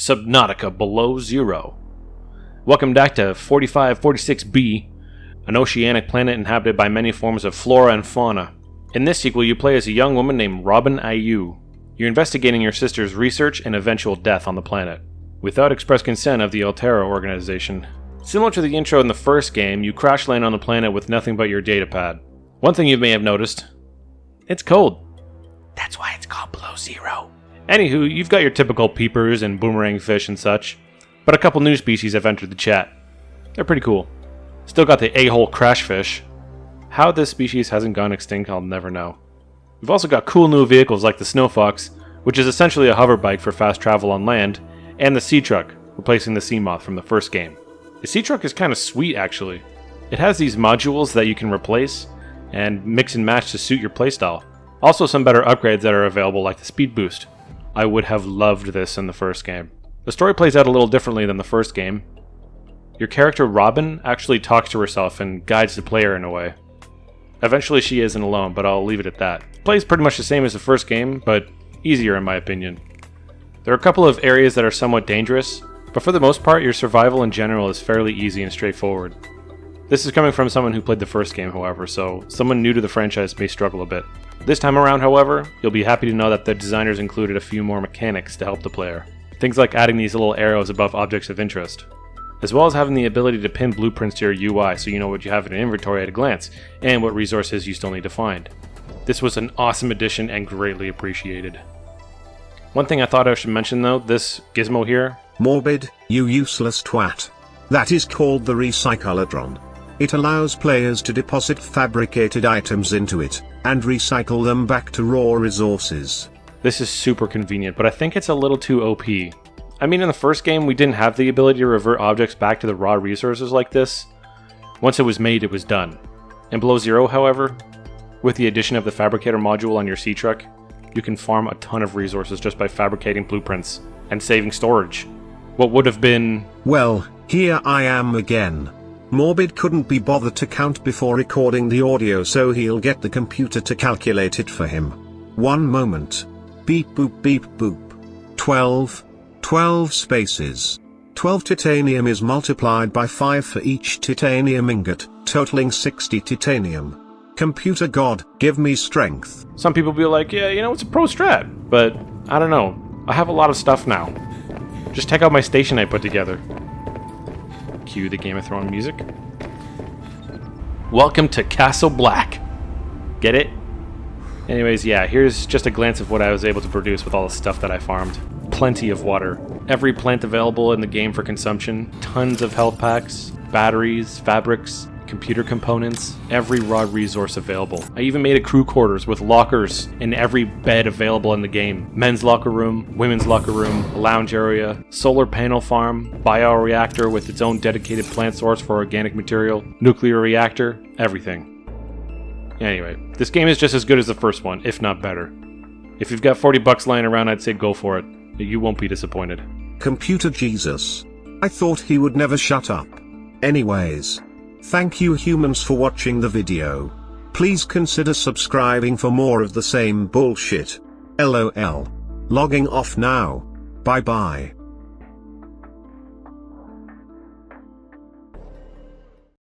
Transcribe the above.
Subnatica below zero. Welcome back to 4546b, an oceanic planet inhabited by many forms of flora and fauna. In this sequel, you play as a young woman named Robin Ayu. You're investigating your sister's research and eventual death on the planet, without express consent of the Altera organization. Similar to the intro in the first game, you crash land on the planet with nothing but your datapad. One thing you may have noticed, it's cold. That's why it's called below zero. Anywho, you've got your typical peepers and boomerang fish and such, but a couple new species have entered the chat. They're pretty cool. Still got the a-hole crash fish. How this species hasn't gone extinct, I'll never know. We've also got cool new vehicles like the Snow Fox, which is essentially a hover bike for fast travel on land, and the Sea Truck, replacing the Sea Moth from the first game. The Sea Truck is kind of sweet, actually. It has these modules that you can replace and mix and match to suit your playstyle. Also some better upgrades that are available, like the Speed Boost. I would have loved this in the first game. The story plays out a little differently than the first game. Your character Robin actually talks to herself and guides the player in a way. Eventually she isn't alone, but I'll leave it at that. It plays pretty much the same as the first game, but easier in my opinion. There are a couple of areas that are somewhat dangerous, but for the most part your survival in general is fairly easy and straightforward. This is coming from someone who played the first game, however, so someone new to the franchise may struggle a bit. This time around, however, you'll be happy to know that the designers included a few more mechanics to help the player. Things like adding these little arrows above objects of interest, as well as having the ability to pin blueprints to your UI so you know what you have in your inventory at a glance, and what resources you still need to find. This was an awesome addition and greatly appreciated. One thing I thought I should mention though, this gizmo here. Morbid, you useless twat. That is called the Recycle Adron. It allows players to deposit fabricated items into it, and recycle them back to raw resources. This is super convenient, but I think it's a little too OP. I mean, in the first game, we didn't have the ability to revert objects back to the raw resources like this. Once it was made, it was done. In Below Zero, however, with the addition of the Fabricator module on your Sea Truck, you can farm a ton of resources just by fabricating blueprints and saving storage. What would have been... Well, here I am again. Morbid couldn't be bothered to count before recording the audio, so he'll get the computer to calculate it for him. One moment. Beep boop beep boop. 12 spaces. 12 titanium is multiplied by 5 for each titanium ingot, totaling 60 titanium. Computer god, give me strength. Some people be like, yeah, you know, it's a pro strat, but I don't know. I have a lot of stuff now. Just check out my station I put together. Cue the Game of Thrones music. Welcome to Castle Black. Get it? Anyways, yeah, here's just a glance of what I was able to produce with all the stuff that I farmed. Plenty of water. Every plant available in the game for consumption. Tons of health packs, batteries, fabrics, computer components, every raw resource available. I even made a crew quarters with lockers in every bed available in the game. Men's locker room, women's locker room, a lounge area, solar panel farm, bioreactor with its own dedicated plant source for organic material, nuclear reactor, everything. Anyway, this game is just as good as the first one, if not better. If you've got $40 lying around, I'd say go for it. You won't be disappointed. Computer Jesus. I thought he would never shut up. Anyways. Thank you humans for watching the video. Please consider subscribing for more of the same bullshit. LOL. Logging off now. Bye bye.